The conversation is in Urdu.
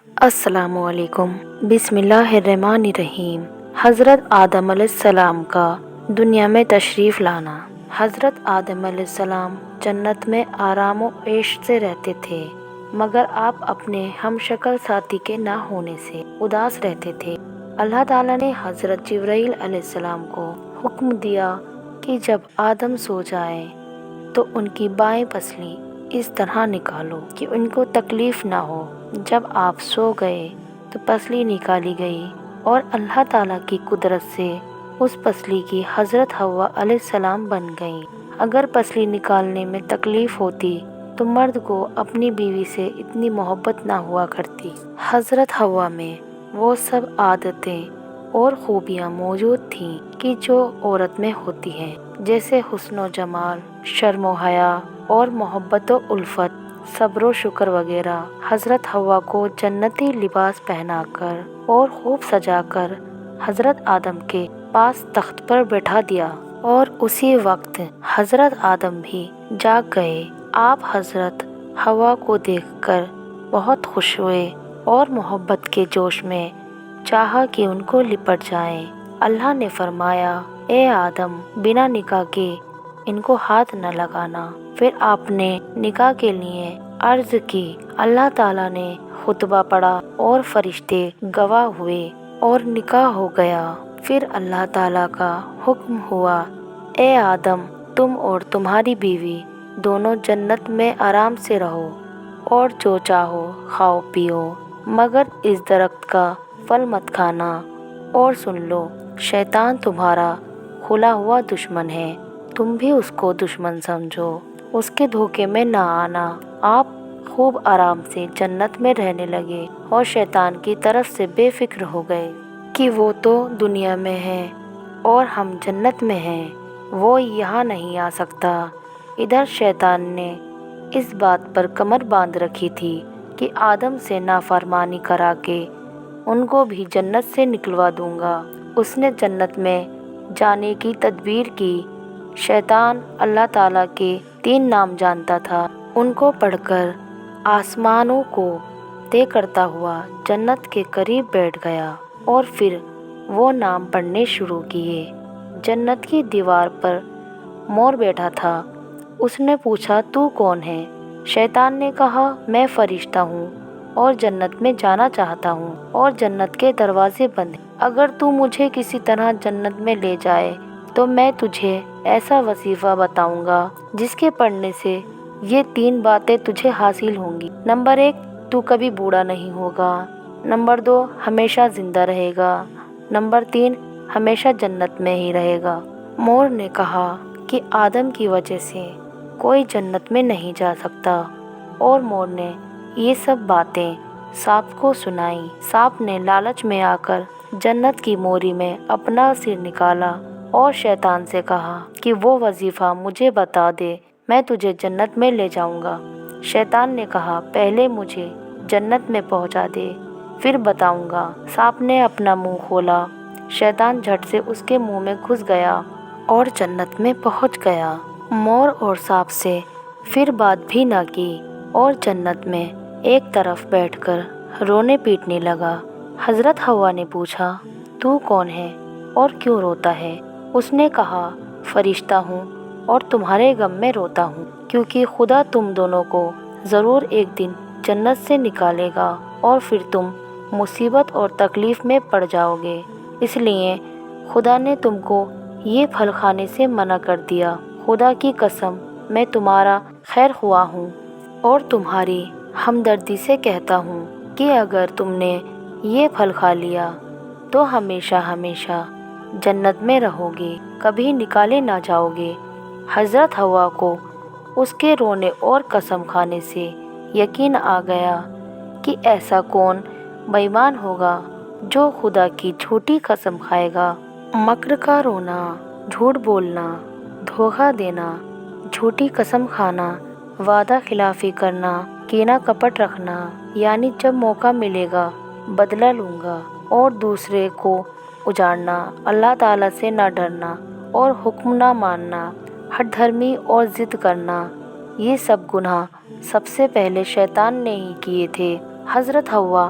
السلام علیکم۔ بسم اللہ الرحمن الرحیم۔ حضرت آدم علیہ السلام کا دنیا میں تشریف لانا۔ حضرت آدم علیہ السلام جنت میں آرام و عیش سے رہتے تھے، مگر آپ اپنے ہم شکل ساتھی کے نہ ہونے سے اداس رہتے تھے۔ اللہ تعالیٰ نے حضرت جبرائیل علیہ السلام کو حکم دیا کہ جب آدم سو جائیں تو ان کی بائیں پسلی اس طرح نکالو کہ ان کو تکلیف نہ ہو۔ جب آپ سو گئے تو پسلی نکالی گئی اور اللہ تعالیٰ کی قدرت سے اس پسلی کی حضرت حوا علیہ السلام بن گئیں۔ اگر پسلی نکالنے میں تکلیف ہوتی تو مرد کو اپنی بیوی سے اتنی محبت نہ ہوا کرتی۔ حضرت حوا میں وہ سب عادتیں اور خوبیاں موجود تھیں کہ جو عورت میں ہوتی ہیں، جیسے حسن و جمال، شرم و حیا اور محبت و الفت، صبر و شکر وغیرہ۔ حضرت حوا کو جنتی لباس پہنا کر اور خوب سجا کر حضرت آدم کے پاس تخت پر بٹھا دیا، اور اسی وقت حضرت آدم بھی جاگ گئے۔ آپ حضرت حوا کو دیکھ کر بہت خوش ہوئے اور محبت کے جوش میں چاہا کہ ان کو لپٹ جائیں۔ اللہ نے فرمایا، اے آدم، بنا نکاح کے ان کو ہاتھ نہ لگانا۔ پھر آپ نے نکاح کے لیے عرض کی۔ اللہ تعالیٰ نے خطبہ پڑھا اور فرشتے گواہ ہوئے اور نکاح ہو گیا۔ پھر اللہ تعالیٰ کا حکم ہوا، اے آدم، تم اور تمہاری بیوی دونوں جنت میں آرام سے رہو اور جو چاہو کھاؤ پیو، مگر اس درخت کا پھل مت کھانا۔ اور سن لو، شیطان تمہارا کھلا ہوا دشمن ہے، تم بھی اس کو دشمن سمجھو، اس کے دھوکے میں نہ آنا۔ آپ خوب آرام سے جنت میں رہنے لگے اور شیطان کی طرف سے بے فکر ہو گئے کہ وہ تو دنیا میں ہے اور ہم جنت میں ہیں، وہ یہاں نہیں آ سکتا۔ ادھر شیطان نے اس بات پر کمر باندھ رکھی تھی کہ آدم سے نافرمانی کرا کے ان کو بھی جنت سے نکلوا دوں گا۔ اس نے جنت میں جانے کی تدبیر کی۔ شیطان اللہ تعالیٰ کے 3 نام جانتا تھا، ان کو پڑھ کر آسمانوں کو طے کرتا ہوا جنت کے قریب بیٹھ گیا اور پھر وہ نام پڑھنے شروع کیے۔ جنت کی دیوار پر مور بیٹھا تھا۔ اس نے پوچھا، تو کون ہے؟ شیطان نے کہا، میں فرشتہ ہوں اور جنت میں جانا چاہتا ہوں اور جنت کے دروازے بند ہیں۔ اگر تو مجھے کسی طرح جنت میں لے جائے تو میں تجھے ایسا وظیفہ بتاؤں گا جس کے پڑھنے سے یہ 3 باتیں تجھے حاصل ہوں گی۔ نمبر 1، تو کبھی بوڑھا نہیں ہوگا۔ نمبر 2، ہمیشہ زندہ رہے گا۔ نمبر 3، ہمیشہ جنت میں ہی رہے گا۔ مور نے کہا کہ آدم کی وجہ سے کوئی جنت میں نہیں جا سکتا، اور مور نے یہ سب باتیں سانپ کو سنائیں۔ سانپ نے لالچ میں آ کر جنت کی موری میں اپنا سر نکالا اور شیطان سے کہا کہ وہ وظیفہ مجھے بتا دے، میں تجھے جنت میں لے جاؤں گا۔ شیطان نے کہا، پہلے مجھے جنت میں پہنچا دے، پھر بتاؤں گا۔ سانپ نے اپنا منہ کھولا۔ شیطان جھٹ سے اس کے منہ میں گھس گیا اور جنت میں پہنچ گیا۔ مور اور سانپ سے پھر بات بھی نہ کی اور جنت میں ایک طرف بیٹھ کر رونے پیٹنے لگا۔ حضرت حوا نے پوچھا، تو کون ہے اور کیوں روتا ہے؟ اس نے کہا، فرشتہ ہوں اور تمہارے غم میں روتا ہوں، کیونکہ خدا تم دونوں کو ضرور ایک دن جنت سے نکالے گا اور پھر تم مصیبت اور تکلیف میں پڑ جاؤ گے، اس لیے خدا نے تم کو یہ پھل کھانے سے منع کر دیا۔ خدا کی قسم، میں تمہارا خیر خواہ ہوں اور تمہاری ہمدردی سے کہتا ہوں کہ اگر تم نے یہ پھل کھا لیا تو ہمیشہ ہمیشہ جنت میں رہو گے، کبھی نکالے نہ جاؤ گے۔ حضرت حوا کو اس کے رونے اور قسم کھانے سے یقین آ گیا کہ ایسا کون بے ایمان ہوگا جو خدا کی جھوٹی قسم کھائے گا۔ مکر کا رونا، جھوٹ بولنا، دھوکہ دینا، جھوٹی قسم کھانا، وعدہ خلافی کرنا، کینہ کپٹ رکھنا، یعنی جب موقع ملے گا بدلہ لوں گا، اور دوسرے کو اجاڑنا، اللہ تعالیٰ سے نہ ڈرنا اور حکم نہ ماننا، ہٹ دھرمی اور ضد کرنا، یہ سب گناہ سب سے پہلے شیطان نے ہی کیے تھے۔ حضرت حوا